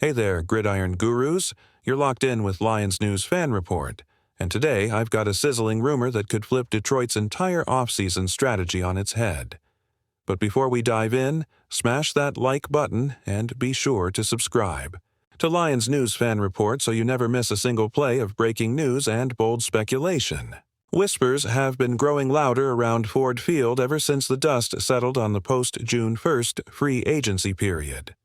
Hey there, Gridiron Gurus. You're locked in with Lions News Fan Report. And today I've got a sizzling rumor that could flip Detroit's entire offseason strategy on its head. But before we dive in, smash that like button and be sure to subscribe to Lions News Fan Report so you never miss a single play of breaking news and bold speculation. Whispers have been growing louder around Ford Field ever since the dust settled on the post-June 1st free agency period.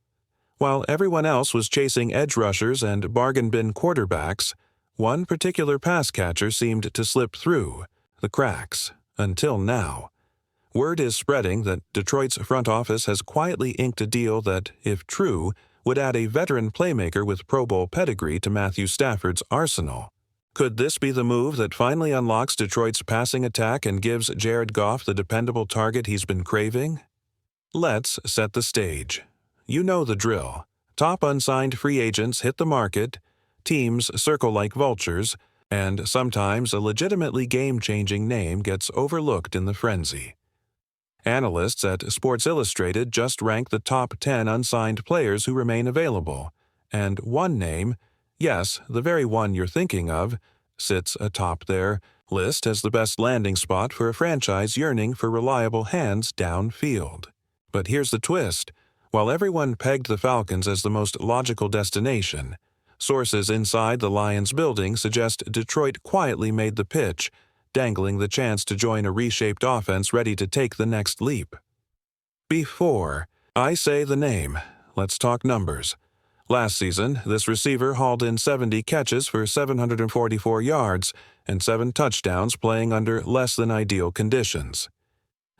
While everyone else was chasing edge rushers and bargain bin quarterbacks, one particular pass catcher seemed to slip through the cracks until now. Word is spreading that Detroit's front office has quietly inked a deal that, if true, would add a veteran playmaker with Pro Bowl pedigree to Matthew Stafford's arsenal. Could this be the move that finally unlocks Detroit's passing attack and gives Jared Goff the dependable target he's been craving? Let's set the stage. You know the drill. Top unsigned free agents hit the market, teams circle like vultures, and sometimes a legitimately game-changing name gets overlooked in the frenzy. Analysts at Sports Illustrated just rank the top 10 unsigned players who remain available, and one name, yes, the very one you're thinking of, sits atop their list as the best landing spot for a franchise yearning for reliable hands downfield. But here's the twist. While everyone pegged the Falcons as the most logical destination, sources inside the Lions building suggest Detroit quietly made the pitch, dangling the chance to join a reshaped offense ready to take the next leap. Before I say the name, let's talk numbers. Last season, this receiver hauled in 70 catches for 744 yards and 7 touchdowns playing under less than ideal conditions.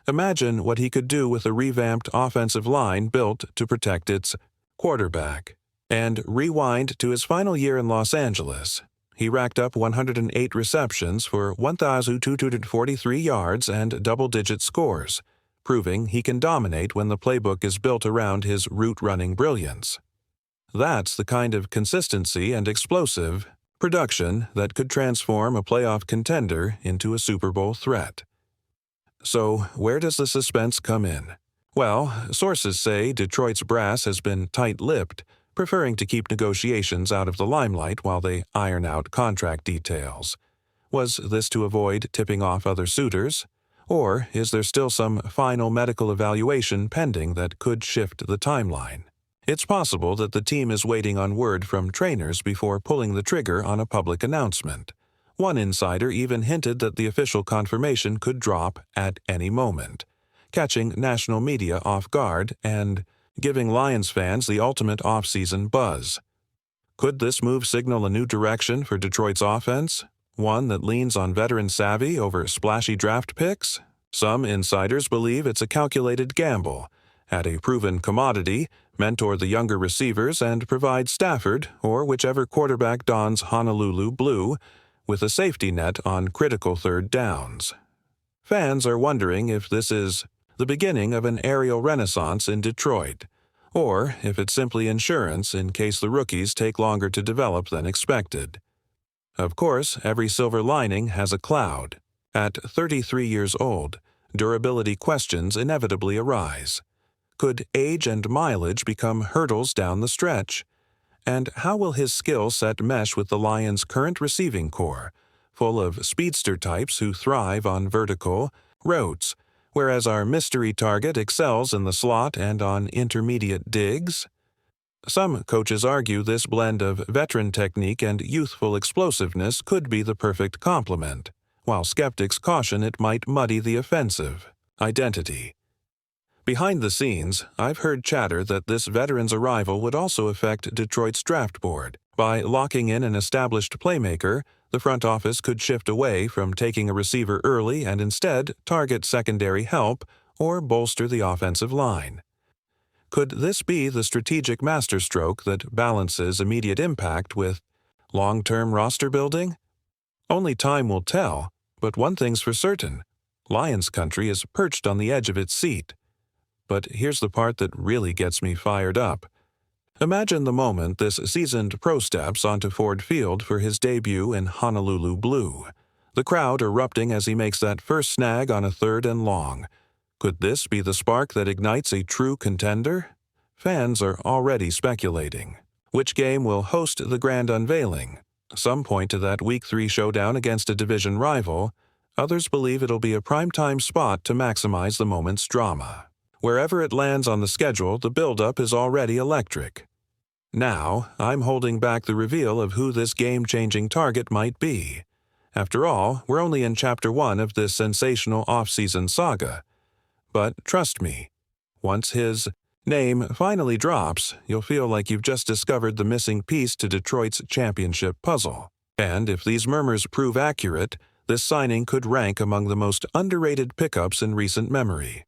Imagine what he could do with a revamped offensive line built to protect its quarterback. And rewind to his final year in Los Angeles. He racked up 108 receptions for 1,243 yards and double-digit scores, proving he can dominate when the playbook is built around his route-running brilliance. That's the kind of consistency and explosive production that could transform a playoff contender into a Super Bowl threat. So, where does the suspense come in? Well, sources say Detroit's brass has been tight-lipped, preferring to keep negotiations out of the limelight while they iron out contract details. Was this to avoid tipping off other suitors? Or is there still some final medical evaluation pending that could shift the timeline? It's possible that the team is waiting on word from trainers before pulling the trigger on a public announcement. One insider even hinted that the official confirmation could drop at any moment, catching national media off guard and giving Lions fans the ultimate offseason buzz. Could this move signal a new direction for Detroit's offense? One that leans on veteran savvy over splashy draft picks? Some insiders believe it's a calculated gamble. Add a proven commodity, mentor the younger receivers, and provide Stafford, or whichever quarterback dons Honolulu blue, with a safety net on critical third downs. Fans are wondering if this is the beginning of an aerial renaissance in Detroit, or if it's simply insurance in case the rookies take longer to develop than expected. Of course, every silver lining has a cloud. At 33 years old, durability questions inevitably arise. Could age and mileage become hurdles down the stretch? And how will his skill set mesh with the Lions' current receiving core, full of speedster types who thrive on vertical routes, whereas our mystery target excels in the slot and on intermediate digs? Some coaches argue this blend of veteran technique and youthful explosiveness could be the perfect complement, while skeptics caution it might muddy the offensive identity. Behind the scenes, I've heard chatter that this veteran's arrival would also affect Detroit's draft board. By locking in an established playmaker, the front office could shift away from taking a receiver early and instead target secondary help or bolster the offensive line. Could this be the strategic masterstroke that balances immediate impact with long-term roster building? Only time will tell, but one thing's for certain. Lions country is perched on the edge of its seat. But here's the part that really gets me fired up. Imagine the moment this seasoned pro steps onto Ford Field for his debut in Honolulu blue. The crowd erupting as he makes that first snag on a 3rd and long. Could this be the spark that ignites a true contender? Fans are already speculating. Which game will host the grand unveiling? Some point to that Week 3 showdown against a division rival. Others believe it'll be a primetime spot to maximize the moment's drama. Wherever it lands on the schedule, the build-up is already electric. Now, I'm holding back the reveal of who this game-changing target might be. After all, we're only in Chapter 1 of this sensational off-season saga. But trust me, once his name finally drops, you'll feel like you've just discovered the missing piece to Detroit's championship puzzle. And if these murmurs prove accurate, this signing could rank among the most underrated pickups in recent memory.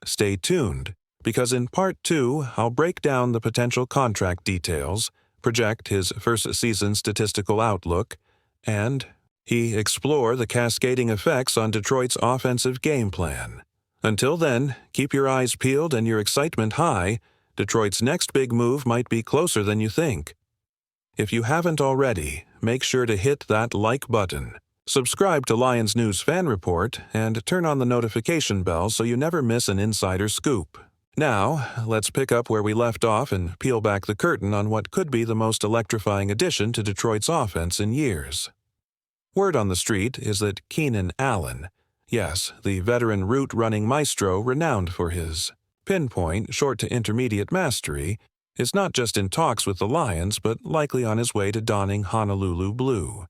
Stay tuned, because in Part 2, I'll break down the potential contract details, project his first season statistical outlook, and explore the cascading effects on Detroit's offensive game plan. Until then, keep your eyes peeled and your excitement high. Detroit's next big move might be closer than you think. If you haven't already, make sure to hit that like button. Subscribe to Lions News Fan Report and turn on the notification bell so you never miss an insider scoop. Now, let's pick up where we left off and peel back the curtain on what could be the most electrifying addition to Detroit's offense in years. Word on the street is that Keenan Allen, yes, the veteran route-running maestro renowned for his pinpoint, short to intermediate mastery, is not just in talks with the Lions but likely on his way to donning Honolulu blue.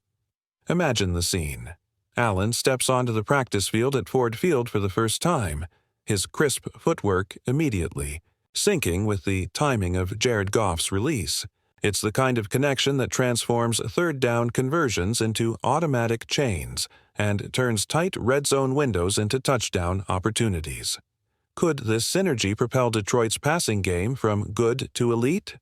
Imagine the scene. Allen steps onto the practice field at Ford Field for the first time, his crisp footwork immediately syncing with the timing of Jared Goff's release. It's the kind of connection that transforms third down conversions into automatic chains and turns tight red zone windows into touchdown opportunities. Could this synergy propel Detroit's passing game from good to elite?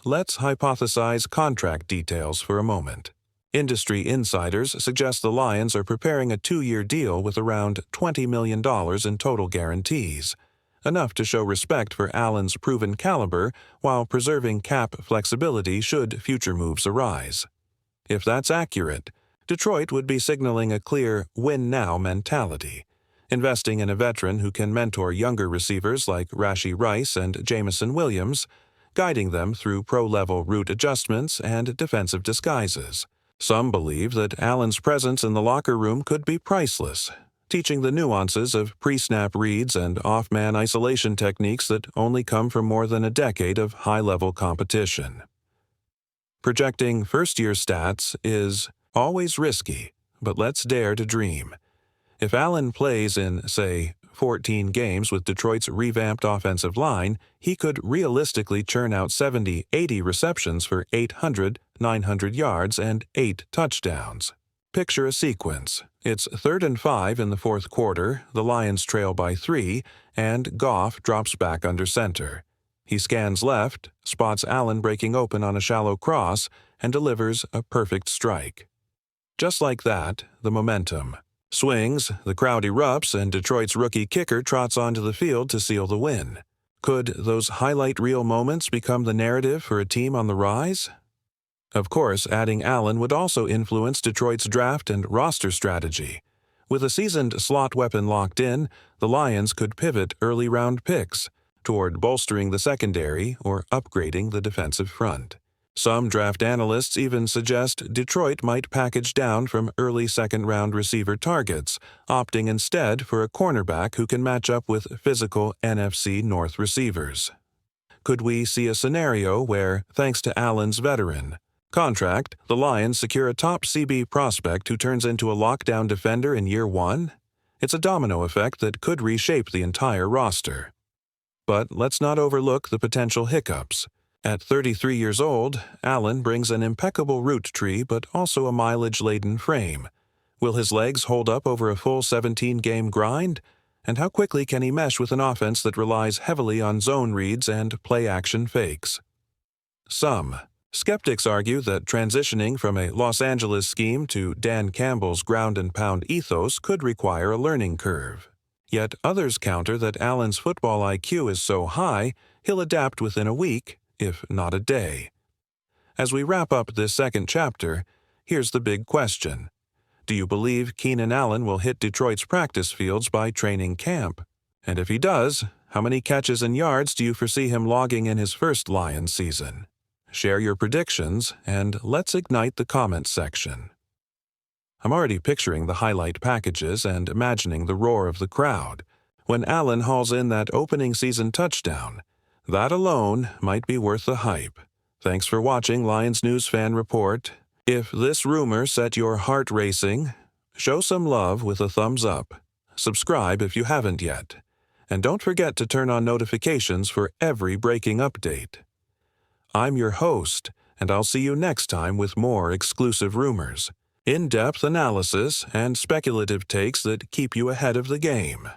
Let's hypothesize contract details for a moment. Industry insiders suggest the Lions are preparing a 2-year deal with around $20 million in total guarantees, enough to show respect for Allen's proven caliber while preserving cap flexibility should future moves arise. If that's accurate, Detroit would be signaling a clear win-now mentality, investing in a veteran who can mentor younger receivers like Rashee Rice and Jameson Williams, guiding them through pro-level route adjustments and defensive disguises. Some believe that Allen's presence in the locker room could be priceless, teaching the nuances of pre-snap reads and off-man isolation techniques that only come from more than a decade of high-level competition. Projecting first-year stats is always risky, but let's dare to dream. If Allen plays in, say, 14 games with Detroit's revamped offensive line, he could realistically churn out 70-80 receptions for 800, 900 yards and 8 touchdowns. Picture a sequence. It's 3rd and 5 in the fourth quarter, the Lions trail by 3, and Goff drops back under center. He scans left, spots Allen breaking open on a shallow cross, and delivers a perfect strike. Just like that, the momentum swings, the crowd erupts, and Detroit's rookie kicker trots onto the field to seal the win. Could those highlight reel moments become the narrative for a team on the rise? Of course, adding Allen would also influence Detroit's draft and roster strategy. With a seasoned slot weapon locked in, the Lions could pivot early round picks toward bolstering the secondary or upgrading the defensive front. Some draft analysts even suggest Detroit might package down from early second-round receiver targets, opting instead for a cornerback who can match up with physical NFC North receivers. Could we see a scenario where, thanks to Allen's veteran contract, the Lions secure a top CB prospect who turns into a lockdown defender in year 1? It's a domino effect that could reshape the entire roster. But let's not overlook the potential hiccups. At 33 years old, Allen brings an impeccable route tree but also a mileage-laden frame. Will his legs hold up over a full 17-game grind? And how quickly can he mesh with an offense that relies heavily on zone reads and play-action fakes? Some skeptics argue that transitioning from a Los Angeles scheme to Dan Campbell's ground-and-pound ethos could require a learning curve. Yet others counter that Allen's football IQ is so high, he'll adapt within a week, if not a day. As we wrap up this second chapter, here's the big question. Do you believe Keenan Allen will hit Detroit's practice fields by training camp? And if he does, how many catches and yards do you foresee him logging in his first Lions season? Share your predictions, and let's ignite the comments section. I'm already picturing the highlight packages and imagining the roar of the crowd when Allen hauls in that opening season touchdown. That alone might be worth the hype. Thanks for watching Lions News Fan Report. If this rumor set your heart racing, show some love with a thumbs up. Subscribe if you haven't yet. And don't forget to turn on notifications for every breaking update. I'm your host, and I'll see you next time with more exclusive rumors, in-depth analysis, and speculative takes that keep you ahead of the game.